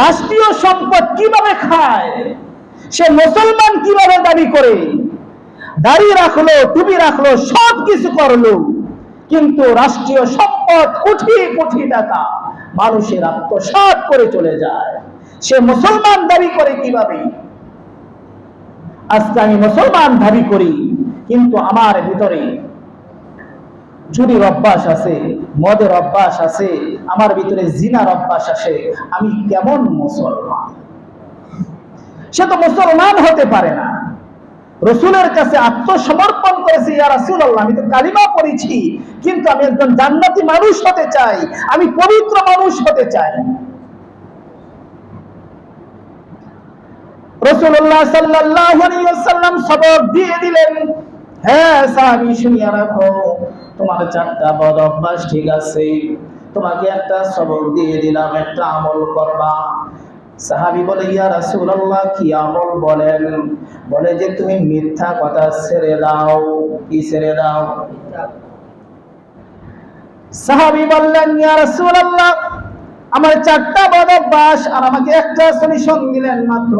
রাষ্ট্রীয় সম্পদ কিভাবে খায়, সে মুসলমান কিভাবে দাবি করে, দাড়ি রাখলো, টুপি রাখলো, সব কিছু করলো, কিন্তু রাষ্ট্রীয় সম্পদ কোটি কোটি টাকা মানুষের আত্মসাৎ করে চলে যায়। সে মুসলমান দাবি করে কিভাবে? আজকে আমি মুসলমান দাবি করি, কিন্তু আমার ভিতরে চুরির অভ্যাস আছে, মদের অভ্যাস আছে, আমার ভিতরে জিনার অভ্যাস আছে। আমি কেমন মুসলমান? সে তো মুসলমান হতে পারে না। রসুলের কাছে আত্মসমর্পণ করেছে, ইয়া রাসূলুল্লাহ, আমি তো কালিমা পড়েছি, কিন্তু আমি একজন জান্নাতি মানুষ হতে চাই, আমি পবিত্র মানুষ হতে চাই। রাসূলুল্লাহ সাল্লাল্লাহু আলাইহি ওয়াসাল্লাম সবক দিয়ে দিলেন, হ্যাঁ সাহাবী শুনিয়া রাখো, তোমার চারটা বদ অভ্যাস ঠিক আছে, তোমাকে একটা সবক দিয়ে দিলাম, একটা আমল করবা। সাহাবী বলে, ইয়া রাসূলুল্লাহ, কি আমল বলেন? বলে যে তুমি মিথ্যা কথা ছেড়ে দাও। কি ছেড়ে দাও? সাহাবী বললেন, ইয়া রাসূলুল্লাহ, আমার চারটা বদ অভ্যাস আর আমাকে একটা সলিউশন দিলেন মাত্র,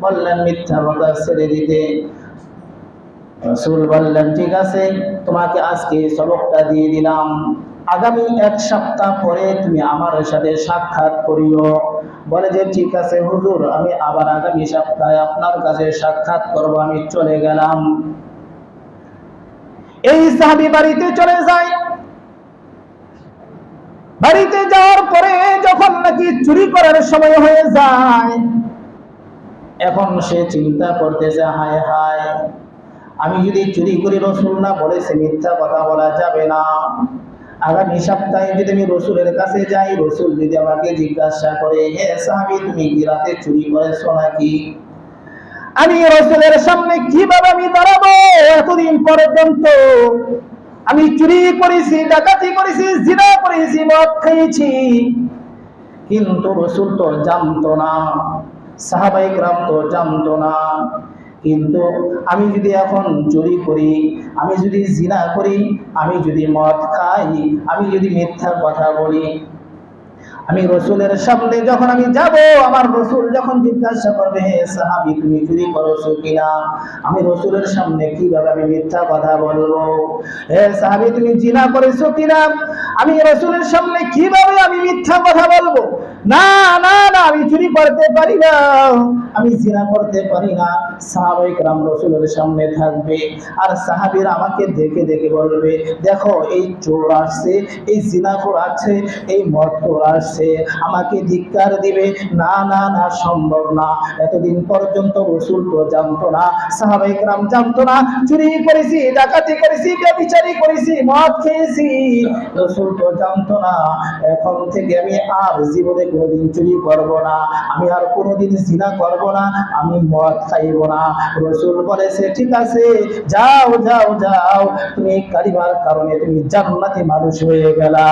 বললেন মিথ্যা কথা ছেড়ে দিতে। রাসূল বললেন, ঠিক আছে, তোমাকে আজকে সবকটা দিয়ে দিলাম, আগামী এক সপ্তাহ পরে তুমি আমার সাথে সাক্ষাৎ করিও। বলে যে ঠিক আছে হুজুর, আমি আবার আগামী সপ্তাহে আপনার কাছে সাক্ষাৎ করব। আমি চলে গেলাম। এই সাহাবী বাড়িতে চলে যায়। বাড়িতে যাওয়ার পরে যখন নাকি চুরি করার সময় হয়ে যায়, এখন সে চিন্তা করতেছে, হায় হায়, আমি যদি চুরি করি, রসুল না বলেছে মিথ্যা কথা বলা যাবে না, আগামী সপ্তাহে যদি আমি রসুলের কাছে যাই, রসুল যদি আমাকে জিজ্ঞাসা করে, হে সাহাবী, তুমি কি রাতে চুরি করেছো নাকি, আমি রসুলের সামনে কিভাবে আমি দাঁড়াবো? এতদিন পর্যন্ত আমি চুরি করেছি, ডাকাতি করেছি, জিনা করেছি, মদ খেয়েছি, কিন্তু রসুল তো জানতো না, সাহাবায়ে কেরাম তো জানতো না। কিন্তু আমি যদি এখন চুরি করি, আমি যদি জিনা করি, আমি যদি মদ খাই, আমি যদি মিথ্যা কথা বলি, আমি রসুলের সামনে যখন আমি যাব, আমার রসুল যখন জিজ্ঞাসা করবে, হে সাহাবী, তুমি চুরি করেছো কিনা, আমি রসুলের সামনে কিভাবে আমি মিথ্যা কথা বলবো? হে সাহাবী, তুমি জিনা করেছো কিনা, আমি রসুলের সামনে কিভাবে আমি মিথ্যা কথা বলবো? না না না, আমি চুরি করতে পারি না, আমি জিনা করতে পারি না। সাহাবায়ে কেরাম রসুলের সামনে থাকবে, আর সাহাবীরা আমাকে দেখে দেখে বলবে, দেখো এই চোর আসছে, এই জিনাখোর আছে, এই মদখোর আসছে, আমাকে ধিক্কার দিবে। না না না, সম্ভব না। এতদিন পর্যন্ত রসুল তো জানতো না, সাহাবায়ে কেরাম জানতো না, চুরি করেছি, ডাকাতি করেছি, ব্যভিচারী করেছি, মদ খেয়েছি, রসুল তো জানতো না। এখন থেকে আমি আর জীবনে কোনোদিন চুরি করব না, আমি আর কোনোদিন জিনা করব না, আমি মদ খাইব না। রসুল বলেছে, ঠিক আছে, যাও যাও যাও, তুমি কালিমার কারণে তুমি জান্নাতি মানুষ হয়ে গেলা।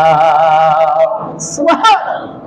সুবহানাল্লাহ।